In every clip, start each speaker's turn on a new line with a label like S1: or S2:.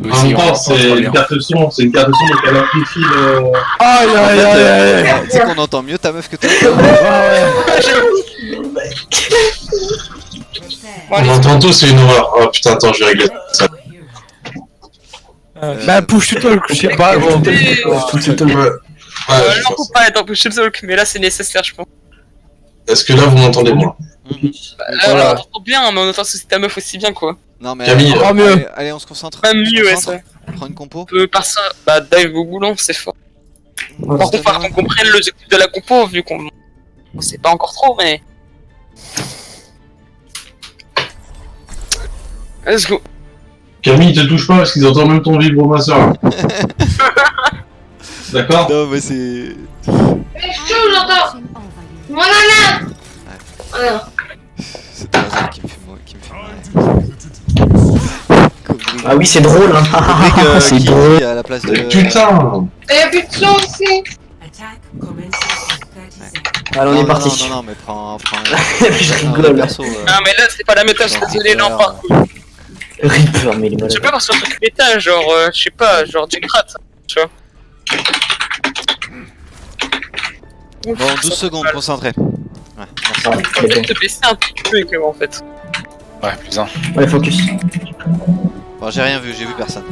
S1: En même temps, c'est une carte son, donc elle amplifie le...
S2: Aïe aïe aïe aïe.
S3: Tu sais qu'on entend mieux ta meuf que toi.
S1: On entend tous, c'est une horreur. Oh putain, attends, je vais régler ça.
S2: Bah push to talk, je sais pas gros.
S1: Ouais,
S4: Non, faut pas être en push talk, mais là c'est nécessaire, je pense.
S1: est-ce que là, vous m'entendez moi?
S4: Là, on entend bien, mais on entend ta meuf aussi bien, quoi.
S3: Non mais
S1: Camille,
S3: allez,
S2: mieux.
S3: allez, on se concentre.
S4: Même mieux, ouais,
S3: On se
S4: ça.
S3: concentre. Prends une compo.
S4: Par ça, bah, dive au boulon, c'est fort. Par contre, faut qu'on comprenne l'objectif de la compo, vu qu'on sait pas encore trop, mais. Let's go.
S1: Camille, te touche pas parce qu'ils entendent même ton vibromasseur. D'accord?
S3: Non mais c'est...
S5: Mais chaud, j'entends. Mon nana. Alors.
S3: C'est un hasard qui me fait mal.
S6: Ah oui, c'est drôle, hein. C'est
S3: Qui
S6: drôle.
S3: à la place de...
S1: Putain!
S5: Et y'a plus de son aussi.
S6: Allez, on
S3: Non,
S6: est parti.
S3: Non, mais prends...
S6: Je rigole.
S3: Perso,
S4: Non, mais là, c'est pas la méta, je suis désolé, non, pas.
S6: Reaper, mais il est
S4: Je
S6: malade.
S4: sais pas, parce que sur truc méta, genre, je sais pas, genre Junkrat, tu vois.
S3: Bon, 12 secondes, concentré. Ouais, merci.
S6: Ouais,
S4: Faut peut-être te baisser un petit peu, quand même, en fait.
S7: Ouais, plus un.
S6: Ouais, focus.
S3: Bon, j'ai rien vu, j'ai vu personne.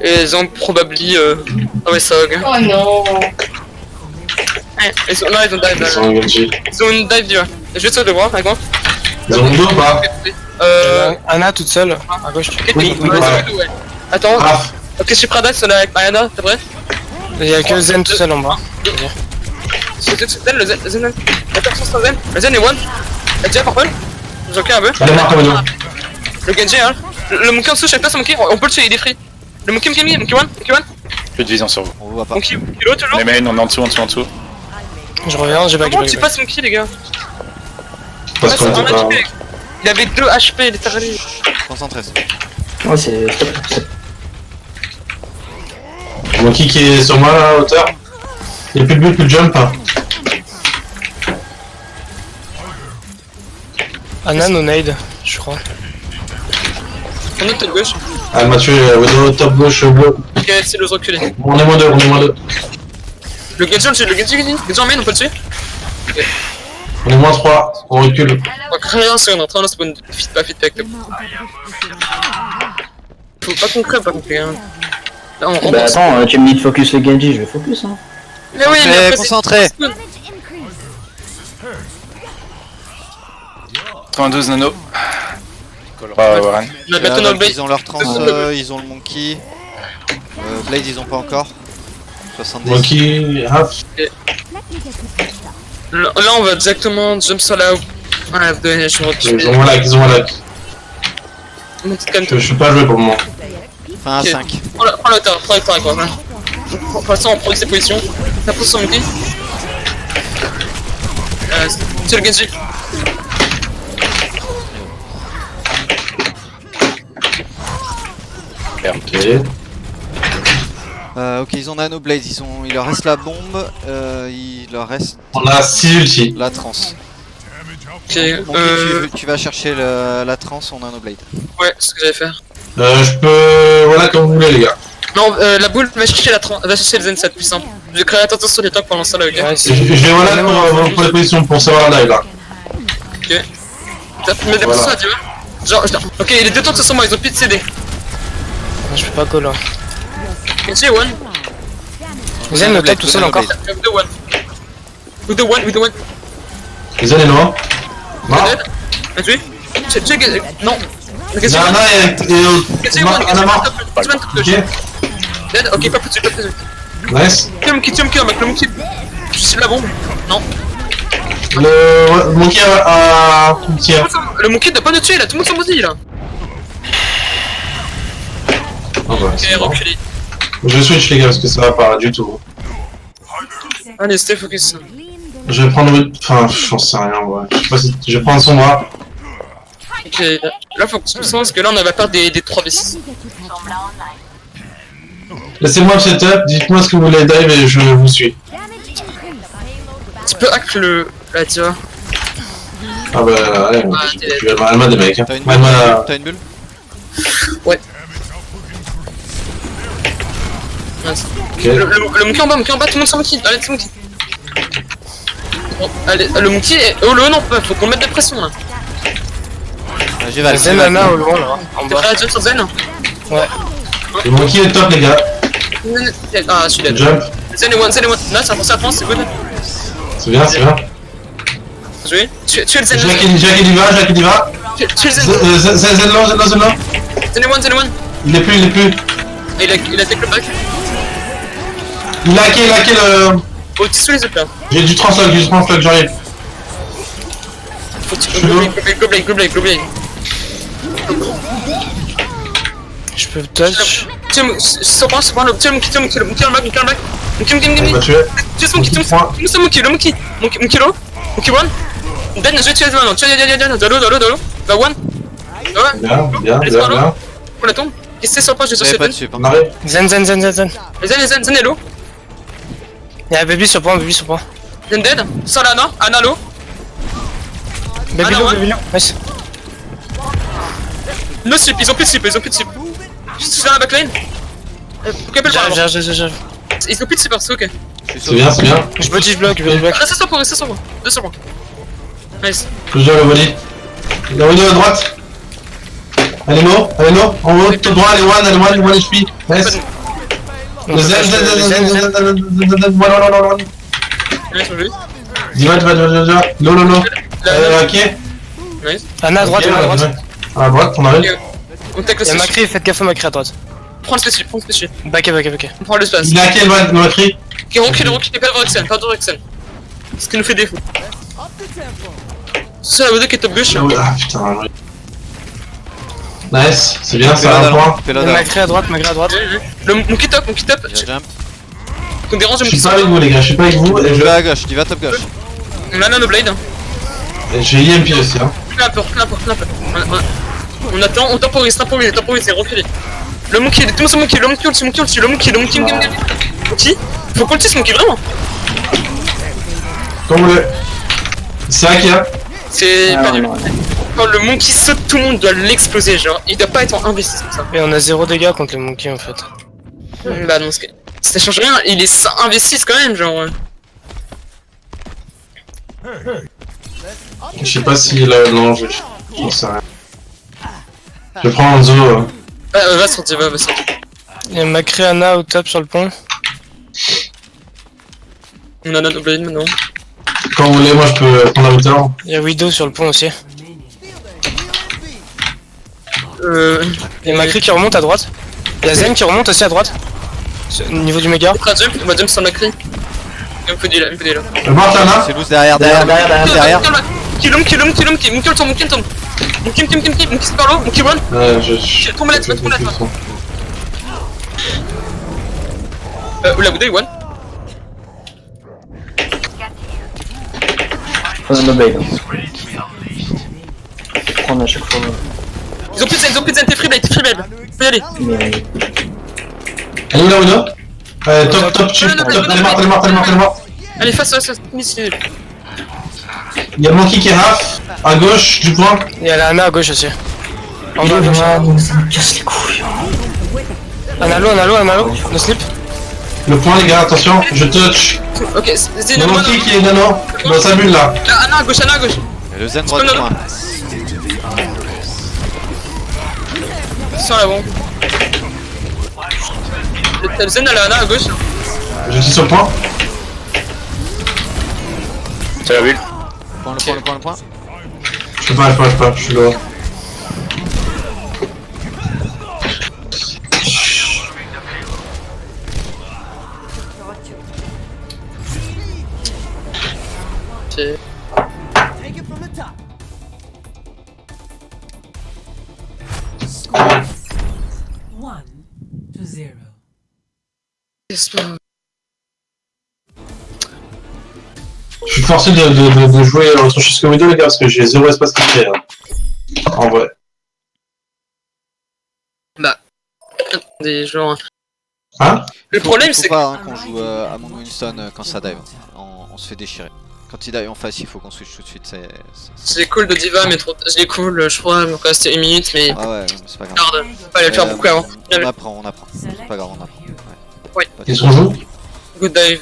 S4: Et ils ont probablement. Ah ouais, ça va.
S5: Oh non.
S4: Ils ont... Non, ils ont dive
S1: Ils
S4: là.
S1: sont engagés.
S4: Ils ont une dive, tu vois. Je vais te le voir, avec moi.
S1: Ils ont deux ou pas?
S2: Anna toute seule à gauche.
S1: Oui, oui,
S4: ouais.
S1: ouais.
S4: Attends,
S1: Ah,
S4: ok, je suis prêt à dive, on est avec Mariana, t'es prêt?
S2: Il y a que Zen tout seul en bas.
S4: C'est Zen, le Zen. Attention, c'est Zen. Le Zen est one. La Dia, purple. Je joue un peu.
S1: allez, marque comme nous.
S4: Le Genji, hein. Le Monkey en dessous, chaque place, Monkey, on peut le tuer, il est free. Le Monkey, Monkey one.
S7: Plus de vision sur vous.
S3: On voit pas.
S4: Monkey, kilo toujours.
S7: Les mains, on est en dessous, en dessous, en dessous.
S2: Je reviens, j'ai
S4: Comment
S2: back.
S4: tu passes Monkey, les gars?
S1: Parce qu'on
S4: un
S1: était pas...
S4: HP. Il avait 2 HP, il est arrivé.
S3: Concentré.
S6: Ouais, c'est stop.
S1: Monkey qui est sur moi, là, à hauteur. Il y a plus de but, plus de jump. Hein.
S2: Anna no nade, je crois.
S4: On est top gauche.
S1: Ah, elle m'a tué, Widow, top gauche, bleu.
S4: Ok, c'est le reculé.
S1: On est moins deux, on est moins deux.
S4: Le Genji, on le tue, le Genji en main, on peut le tuer.
S1: On est moins 3, on recule.
S4: On va rien sur une entrée, on a spawn fit avec le. Faut pas qu'on crève, pas qu'on crève. Hein. Là, on rentre.
S6: Bah attends, tu me dis de focus le Genji, je vais focus, hein.
S4: Mais oui, mais après,
S3: concentré.
S7: 92 nano. Collera Warren.
S4: On a bientôt notre base.
S3: Ils ont leur trans, ils ont le monkey. Blade, ils ont pas encore. 70.
S1: Monkey, half.
S4: Là, on va directement jump sur la. Ouais, de je me retire.
S1: Ils ont un lac, ils ont un lac.
S4: Monte quand même.
S1: Je suis pas joué pour le moment.
S3: Fin à
S4: Ok.
S3: 5.
S4: Prends la hauteur avec moi. Pour l'instant, on prend ses positions. Ça pousse son monkey. C'est le Genji.
S1: Ok.
S3: Ok, ils ont Nano Blade, il leur reste la bombe, il leur reste
S1: On a 6 ultis.
S3: la trans.
S4: Ok,
S3: Donc tu vas chercher la trans en Nano Blade.
S4: ouais, c'est ce que j'allais faire.
S1: Je peux... Voilà, comme vous voulez, les gars.
S4: Non, la boule va chercher va chercher le Zen 7 plus simple. Je vais créer attention sur les tanks pendant ça là, ok?
S2: Ouais,
S1: Je vais voilà pour les positions pour savoir la dive, là.
S4: Ok. T'as fait des
S1: Voilà.
S4: positions là, tu vois? Genre, ok, les deux tanks sont moi, ils ont plus de CD.
S2: Je peux pas call là.
S4: Genji one.
S2: Zen le top tout seul encore.
S4: With the one. With the one.
S1: Les années loin. Non.
S4: Dead. Un tué. Check. Non.
S1: Il y en a un
S4: Genji one.
S1: On a mort.
S4: Genji one.
S1: Ok.
S4: Dead. Ok, pas plus.
S1: Nice.
S4: Tiens, mec, le monkey. Je suis la bombe. Non.
S1: Le monkey a... Tiens.
S4: Le monkey n'a pas de tuer là, tout le monde s'en bousille là.
S1: Ah bah,
S4: Ok,
S1: c'est bon.
S4: reculé.
S1: Je switch les gars parce que ça va pas du tout.
S4: Allez, stay focus.
S1: Je vais prendre... Enfin, j'en sais rien, ouais. Je sais pas si... Je vais prendre son bras.
S4: Ok, là faut qu'on se concentre parce que là on va perdre des 3v6.
S1: Laissez-moi le setup, dites-moi ce que vous voulez dive et je vous suis.
S4: Tu peux hack la Dia.
S1: Ah bah ouais,
S4: Ah,
S1: elle m'a des mecs. Hein.
S3: T'as une
S1: Elle m'a...
S3: bulle?
S4: Ouais. Nice.
S1: Ok.
S4: Le monkey en bas, tout le monde sur monkey. Allez, c'est monkey. Bon, allez, le monkey est... Oh le non, faut qu'on mette de pression là.
S3: J'ai Val.
S2: Zen Ana au loin là, en
S4: T'es
S2: bas.
S4: prêt à jump sur Zen?
S2: Ouais.
S1: Le monkey est top, les gars.
S4: Ah, je suis dead.
S1: Jump.
S4: Zen et one. Là, ça avance, c'est good.
S1: C'est bien, c'est bien.
S4: Joué. Tu es le Zen.
S1: Jack il y va, Jack il y va.
S4: Tu es le Zen.
S1: Zen là.
S4: Zen et one.
S1: Il est plus.
S4: Et il a take le back.
S1: Il a hacké le...
S4: Oh, t'es sous les épées.
S1: J'ai du translock, j'arrive.
S4: Faut que tu... Go blade.
S2: Je peux touch.
S4: Tiens, c'est pas le... Tiens, monkey le back.
S1: Il m'a tué.
S4: Tu es monkey, le monkey low. Monkey one. Ben, je vais tuer le one. Dalo. Va one.
S1: Bien.
S4: On la tombe. Et c'est sur le pas, je vais
S3: J'avais
S4: sur
S3: pas
S4: Zen.
S3: dessus.
S1: On arrive.
S2: Zen.
S4: Zen est low.
S2: Il y a un baby sur point.
S4: Zen dead. Sans la Ana low.
S2: Baby
S4: Ah,
S2: low.
S4: non,
S2: Nice.
S4: No slip, ils ont plus de slip. Je suis dans la backline.
S2: J'arrive.
S4: Ils ont plus de slip, c'est ok.
S1: C'est bien.
S2: Je bloque.
S4: Reste sur point. 2 sur point. Nice.
S1: Toujours le volley. Il y a Window à droite. Elle est low. En haut, tout droit, elle est one HP. Nice. Le Zen. Voilà.
S4: Nice, on joue.
S1: Diva. Low. Ok.
S4: Nice.
S2: Ana à droite,
S1: Ok,
S2: Ana à droite.
S1: À droite, on arrive.
S4: On take le
S2: Il y a
S4: space.
S2: Macri, faites gaffe au Macri à droite.
S4: Prends le space.
S2: Back.
S4: On prend le space.
S1: Il a hacké le Macri.
S4: Ok, recule, pas de Rexen. Ce qui nous fait défaut. C'est la Vodo qui est top gauche.
S1: Ah putain. Nice, c'est bien, c'est
S3: Fais-la
S1: un point.
S3: d'avant.
S2: Macri à droite.
S4: Monkey top.
S3: Il y a jump.
S4: On dérange
S1: Je
S4: le
S1: suis
S4: monkey.
S1: pas avec vous les gars, je suis pas avec vous. Et
S3: Je vais à gauche, tu vas top gauche.
S4: On a nano blade.
S1: j'ai EMP aussi hein.
S4: Clapper. On attend, on temporise, c'est reculer. Le monkey, tout le monde sur monkey, le monkey. Ok, faut qu'on le tue ce monkey vraiment.
S1: Comme vous voulez. C'est hacké hein.
S4: C'est pas nul.
S6: non.
S4: Quand le monkey saute, tout le monde doit l'exploser, genre, il doit pas être en investi comme ça.
S2: Et on a 0 dégâts contre le monkey en fait.
S4: Bah non, ça change rien, il est investi quand même, genre.
S1: Je sais pas si là, non, j'en sais rien. Je prends Hanzo.
S4: Va sortir.
S2: Il y a Macri Ana au top sur le pont.
S4: On a nano blade maintenant.
S1: Quand vous voulez, moi je peux prendre la hauteur.
S2: Il y a Widow sur le pont aussi. Il y a Macri qui remonte à droite. Il y a Zen qui remonte aussi à droite. Au niveau du méga.
S4: On va jump sur Macri. Il me faut des là.
S1: Le mort Tana.
S3: C'est loose derrière.
S4: Kill, monkey tombe. Monkey c'est par l'eau, monkey one.
S1: Je
S4: Tombe là, tu vas tomber là. Ou la bouteille, one.
S6: Faut un obey. Prendre à chaque fois.
S4: Ils ont plus de zen, t'es free blade. Faut y aller.
S6: Mais.
S1: Elle est là, Uno. Top, chip. Elle est morte.
S4: Allez, face, missile.
S1: Il y a le monkey qui est half, à gauche du point.
S2: Il y a la Ana à gauche aussi. En bas à gauche.
S6: Ça me casse les couilles.
S2: Ana low. No slip.
S1: Le point, les gars, attention, je touch.
S4: Ok, c'est
S1: Le
S4: une
S1: monkey qui est nano, dans sa bulle là.
S4: Ana à gauche.
S3: Et le zen droit du coin.
S4: Sans la bombe. T'as le zen à la Ana à gauche.
S1: Je suis sur le point.
S7: C'est la bulle.
S3: Le point.
S1: Je peux pas, je suis là.
S4: Ok.
S1: Je suis forcé de jouer autre chose que Widow les gars parce que j'ai 0 espace qui crée. En vrai.
S4: Bah. Des gens.
S1: Hein?
S4: Le problème c'est
S3: Faut
S4: que.
S3: pas qu'on joue à Among Winston quand ça dive. On se fait déchirer. Quand il dive en face, il faut qu'on switch tout de suite.
S4: J'ai call de Diva, mais trop. Je l'ai call, je crois, il me reste 1 minute, mais.
S3: Ah ouais, c'est pas grave.
S4: Garde, fallait le faire beaucoup avant.
S3: On apprend. C'est pas grave, on apprend. Ouais.
S1: Ils sont où?
S4: Good dive.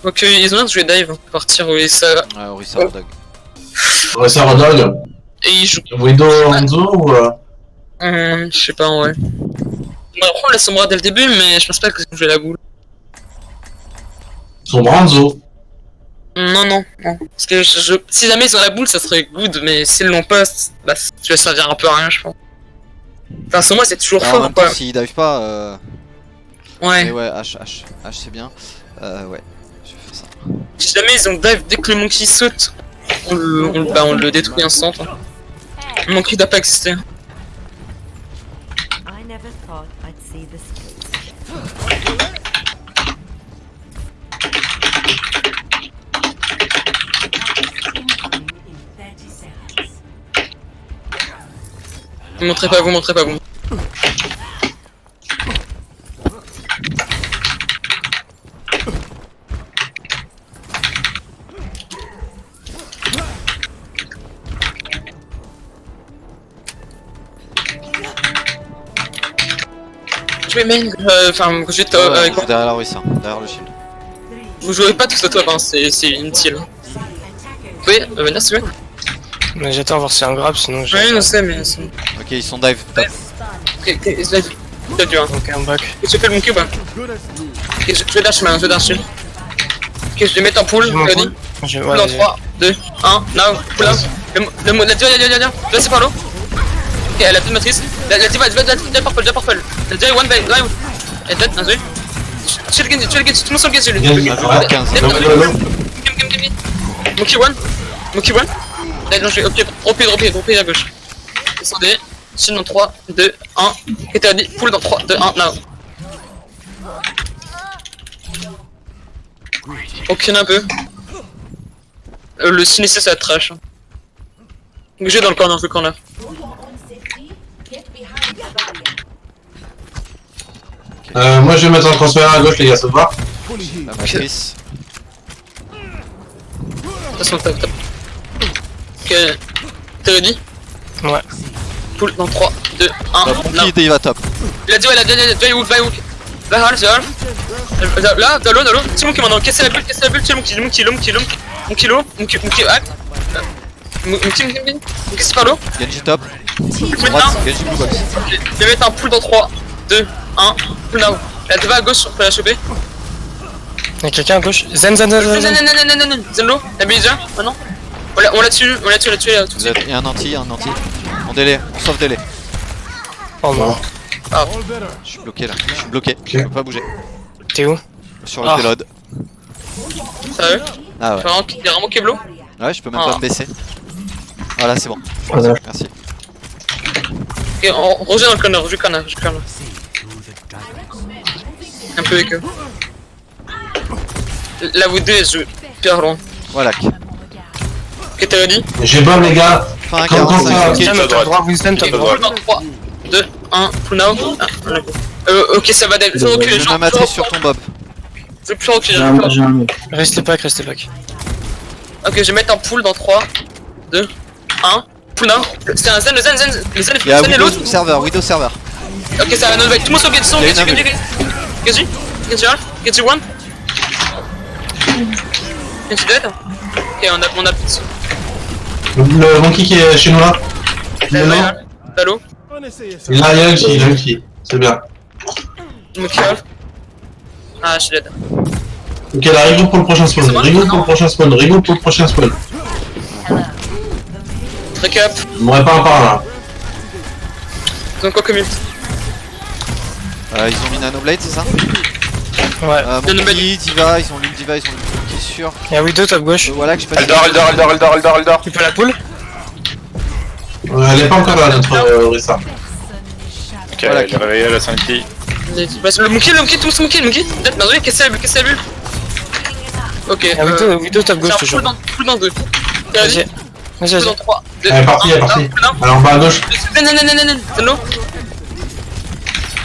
S4: Ok, ils ont l'air de jouer dive. Partir où ça.
S3: Ouais, Orisa Rodog.
S1: Ouais, ça redonne.
S4: Et ils jouent.
S1: Widow Hanzo ou.
S4: Je sais pas, ouais. On va prendre la Sombra dès le début, mais je pense pas qu'ils vont jouer la boule.
S1: Sombre Hanzo.
S4: Non. Parce que si jamais ils ont la boule, ça serait good, mais s'ils l'ont pas, bah, tu vas servir un peu à rien, je pense. Enfin, sur moi, c'est toujours
S3: Alors, en
S4: fort,
S3: même temps,
S4: quoi.
S3: s'il dive pas,
S4: Ouais.
S3: mais ouais, H c'est bien. Ouais, je vais faire ça.
S4: Si jamais ils ont dive dès que le monkey saute, on le détruit instant. Hein. Le monkey doit pas exister.
S8: I never thought I'd see this
S4: Vous montrez pas. Je vais main, enfin, je vais avec moi.
S3: Derrière la Orisa, derrière le shield.
S4: Vous jouez pas tous au top, hein, c'est inutile. Vous pouvez venir si vous voulez.
S2: Mais j'attends voir si un grab, sinon je.
S4: Ouais, je sais, mais c'est.
S3: Ok, ils sont dive top.
S4: Ok, c'est dur. Hein.
S2: Ok, un back.
S4: Tu fais le monkey ou pas? Ok, je vais dash, je vais dash. Ok, je vais mettre en pool,
S2: Je m'en
S4: ready?
S2: fous. Je...
S4: Pool
S2: Ouais,
S4: dans
S2: vas-y.
S4: 3, 2, 1, now, pull out. Le mot, la diva, là, c'est par l'eau. Ok, elle a plus de matrice. La diva, purple. La diva, one by, là, elle est dead, vas-y. Chill le Genji, tout le monde sur le Genji, lui.
S1: Genji,
S3: Ah, 15.
S4: Game. Monkey one. Là, non, je vais au pied, à gauche. Descendez. Chill dans 3, 2, 1. Et t'as dit, pull dans 3, 2, 1, now. Ok, un peu. Le sinistre, ça trash. J'ai dans le corner,
S1: Moi je vais mettre un transfert à gauche, les gars, ça te va?
S3: La matrice.
S4: Attention, top. Ok. T'es ready?
S2: Ouais.
S4: Pull dans 3, 2, 1.
S3: Top, qui il va top.
S4: La diva, va hook. Va hard, là, dans l'eau. C'est mon qui maintenant, cassez la bulle, c'est mon kilo, hack. Mon c'est par l'eau.
S3: Genji top.
S4: Maintenant,
S3: Droite, Genji blue box.
S4: je vais mettre un pull dans 3, 2, 1, pull now. La diva à gauche, on peut la choper.
S2: Y'a quelqu'un à gauche. Zen.
S4: Zenlo, la bille déjà, maintenant. On l'a tué, tout de suite.
S3: Il y a un anti. En délai, on sauve délai.
S2: Oh non.
S3: Je suis bloqué là, je peux pas bouger.
S2: T'es où?
S3: Sur le payload.
S4: Sérieux?
S3: Ah ouais.
S4: Il y a vraiment Keblo?
S3: Ouais, je peux même pas me baisser. Voilà, c'est bon.
S6: Voilà.
S3: Merci.
S4: Ok, on rejette dans le corner, je corner. Un peu avec eux. La Wood 2 elle joue hyper loin.
S3: Voilà.
S4: Ok, t'es ready?
S1: J'ai bomb, les gars.
S3: Fin
S1: Quand
S3: 45.
S1: ça-
S3: Ok,
S2: Winston,
S7: à
S2: t'as
S7: droite.
S2: le droit. Winston, t'as
S4: Ok,
S2: le droit.
S4: pull dans 3, 2, 1, pull now. Ok, ça va d'aller. Faut reculer,
S3: Je mets ma matrice sur ton bob.
S4: Je vais plus reculer,
S6: J'ai un mec.
S2: Restez back.
S4: Ok, je vais mettre un pull dans 3, 2, 1. Pull now. C'est un zen, le zen
S3: Il y a
S4: est l'autre.
S3: Widow server.
S4: Ok, ça va, tout le monde sur Genji,
S3: Il y a une
S4: Genji one. Genji dead. Ok, on a plus.
S1: Le monkey qui est chez nous là.
S4: Allô?
S1: Il a ulti. C'est bien.
S4: Monkey off. Ah, je suis dead.
S1: Ok, là, regroupe pour le prochain spawn. Regroupe pour le prochain spawn.
S4: Récap.
S1: On m'aurait pas un par là.
S4: Ils ont quoi comme ult?
S3: Ils ont mis Nanoblade, c'est ça?
S2: Ouais.
S3: Monkey, Diva, ils ont l'une Diva, ils ont l'une Monkey sûr.
S2: Y'a Widow top gauche.
S3: Voilà que je passe.
S7: Elle dort.
S2: Tu peux la pull?
S1: Elle est pas encore là, notre Orisa.
S7: Ok, elle est réveillée, la sanity.
S4: Le monkey, tout le monkey. Dead, merde, cassez la bulle. Ok,
S2: Y'a Widow top gauche toujours.
S4: Pull dans 2.
S2: Vas-y.
S4: Pull dans 3, 2,
S1: Elle est partie. Elle est en bas à gauche.
S4: Non.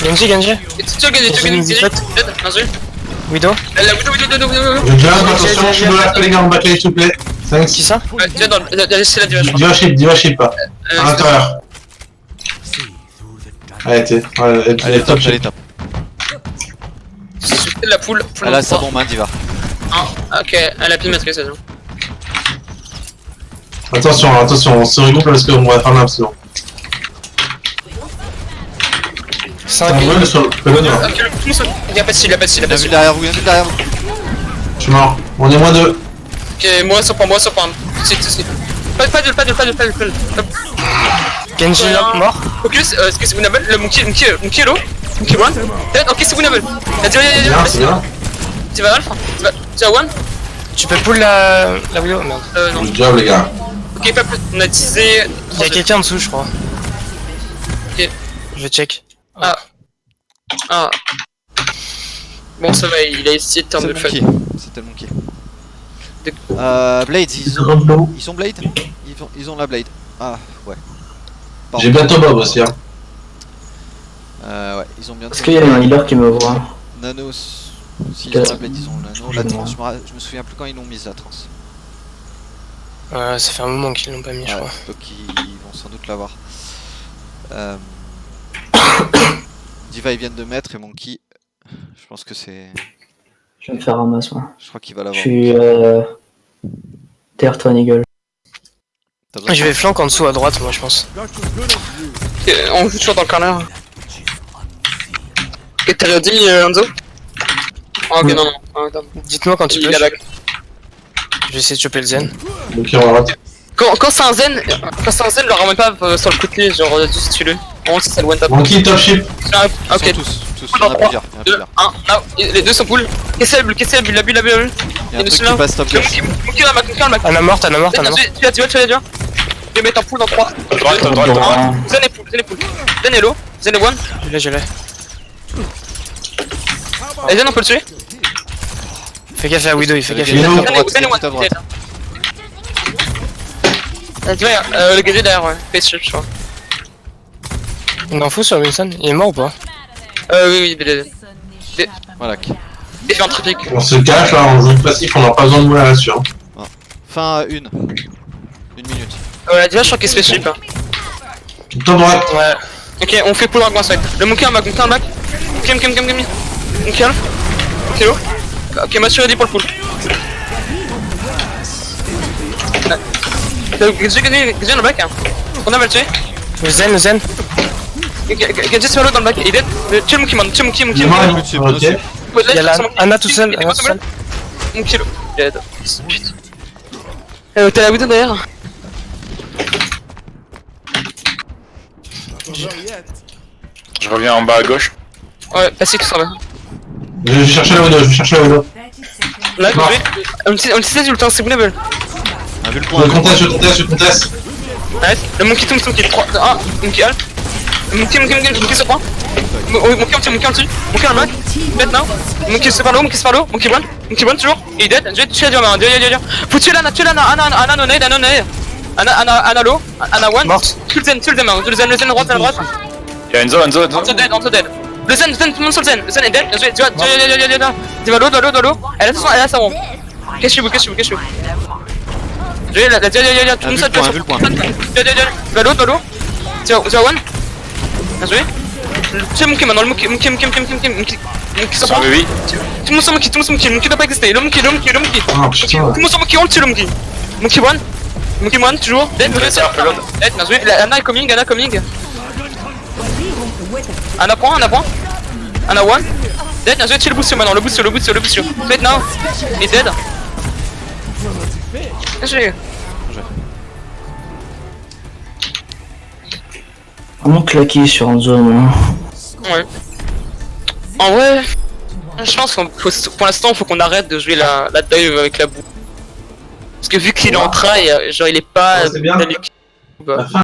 S2: Genji.
S4: Tu gagnes. Dead, merde.
S2: Widow.
S4: La Widow.
S1: Je viens, attention, je suis de l'air, les gars, en backlay, s'il vous plaît. Thanks.
S2: Qui ça?
S4: C'est la diva, je crois.
S1: Diva ship pas. À l'intérieur. Elle était.
S3: Elle est top, elle est top.
S4: la poule.
S3: Elle a sa bombe, hein, Diva.
S4: Ah, ok, elle a plus de maîtrise, c'est bon.
S1: Attention, attention, on se regroupe parce qu'on va faire l'absent.
S2: 5
S1: T'as un vol sur le pylône, hein.
S4: Ok, il a pas de style, il a pas de style, il a
S3: Il
S4: pas
S3: a
S4: de
S3: vu
S4: style.
S3: derrière vous, il a vu derrière vous.
S1: Je suis mort. On est moins 2.
S4: Ok, moi sur point. Tout de suite. Pas de.
S2: Genji mort.
S4: Focus, est-ce que c'est winnable? Le monkey est low. Monkey one. Dead, ok, c'est winnable.
S1: C'est bien, c'est bien.
S4: Tu vas Alpha? Tu vas one?
S2: Tu peux pull la Willow? Merde.
S4: Non.
S1: Good job, les gars.
S4: Ok, pas plus. On a teasé.
S2: Il y a quelqu'un en dessous, je crois.
S4: Ok.
S2: Je vais check.
S4: Ah. Bon, ça va, il a essayé de
S3: C'est
S4: turn
S3: le
S4: de fun.
S3: monkey. C'était le monkey. Blade, ils ont Blade? Ils ont la Blade. Ah, ouais.
S1: J'ai bientôt Bob aussi, hein.
S3: Ouais, ils ont bientôt.
S6: Est-ce qu'il y a un healer qui me voit?
S3: Nano, s'ils ont la Blade, ils ont le Nano. La trans, je me souviens plus quand ils l'ont mise la trans.
S2: Ça fait un moment qu'ils l'ont pas mis, je crois.
S3: Donc ils vont sans doute l'avoir. Diva ils viennent de mettre et Monkey, je pense que c'est...
S6: Je vais me faire ramasser, moi.
S3: Je crois qu'il va
S6: Je
S3: l'avoir.
S6: suis Terre-toi, Eagle.
S3: T'as besoin de-
S2: Je vais flank en dessous à droite, moi je pense.
S4: Ok, on joue toujours dans le corner. Ok, t'as dit Enzo? Ah, ok, non.
S2: Dites-moi quand tu
S4: Il
S2: peux.
S4: a back.
S2: Je vais essayer de choper le zen.
S1: Donc, on va rater.
S4: Quand c'est un zen, le ramène pas sur le côté, genre juste tue-le. Vraiment, c'est ça le one tap.
S1: Monkey top ship.
S3: Ils
S4: Ok,
S3: sont tous, il y en a plusieurs.
S4: 2, 1, les deux sont cool. Qu'est-ce qu'il y a bu,
S3: Il y a un truc qui passe top gauche.
S4: Monkey dans le Mac.
S2: Anna morte.
S4: Tu vas. Je vais mettre en pool dans 3.
S7: Droite.
S4: Zen est pool. Zen est low. Zen est one.
S2: Je l'ai.
S4: Et Zen, on peut le tuer.
S2: Fais gaffe à Widow, il fait gaffe à
S1: Widow.
S2: Widow.
S4: Zen est one.
S3: tout à droite.
S4: Tu vois, le gadget derrière, ouais. Face shift, je crois.
S2: On en fout sur Wilson, il est mort ou pas?
S4: Oui,
S3: Voilà.
S4: il fait un tripic.
S1: On se cache là, on joue passif, on n'a pas besoin de mourir là-dessus. Hein.
S3: Fin 1 minute.
S4: Ouais, déjà, je crois qu'il se fait ship.
S1: Top droite.
S2: Ouais.
S4: Ok, on fait pull rock side. Le monkey en back. Monkey half. Ok, low. Ok, Mathieu ready pour le pull. Gadget dans le back. On a mal tué.
S2: Le zen.
S4: Gadget sur l'eau dans le back. Il est dead. Tue le monkey man.
S1: Il est mort, ok.
S2: Il y a la Anna tout seul.
S4: Monkey low. Dead. Putain. T'as la Widow derrière.
S7: Je reviens en bas à gauche.
S4: Ouais, passez tout ça va.
S1: Je vais chercher la window,
S4: Là,
S1: Mort.
S4: on utilise le temps, c'est winnable.
S3: On a vu le point.
S1: Je conteste.
S4: Arrête, le monkey tombe, 3, 1, monkey half. Monkey sur point. Monkey en dessus. Monkey en back. Dead now. Monkey se par l'eau, monkey one toujours. Il est dead, je vais tuer la diamant. Faut tuer l'Anna, Anna no nade, Anna low, Anna one.
S2: Morte.
S4: Tue le zen, le zen droite.
S7: Y'a Enzo.
S4: Enzo dead. Le zen, tout le monde sur le zen est dead, tu vas l'eau. Elle a sa bombe. Qu'est-ce que je fais? Je vais la tout le monde sur
S3: le point.
S4: Tu vas l'eau. Tu vas one. Bien joué. Tu es monkey maintenant, le monkey sur point.
S7: Oui.
S4: Tout le monde sur monkey doit pas exister. Le monkey.
S1: Ah
S4: Tout
S1: putain.
S4: le monde sur monkey, on le tue le monkey. Monkey one, toujours. Dead, bien joué. Anna est coming. Anna point. Anna one. Dead, bien joué, tu le boost maintenant, le boost. Dead now. Il est dead. Bien joué.
S6: Vraiment claqué sur Enzo, moi.
S4: Ouais. En vrai, je pense qu'on pour l'instant, faut qu'on arrête de jouer la dive avec la boue. Parce que vu qu'il est en trail, genre il est pas...
S1: Ouais, c'est bien. La fin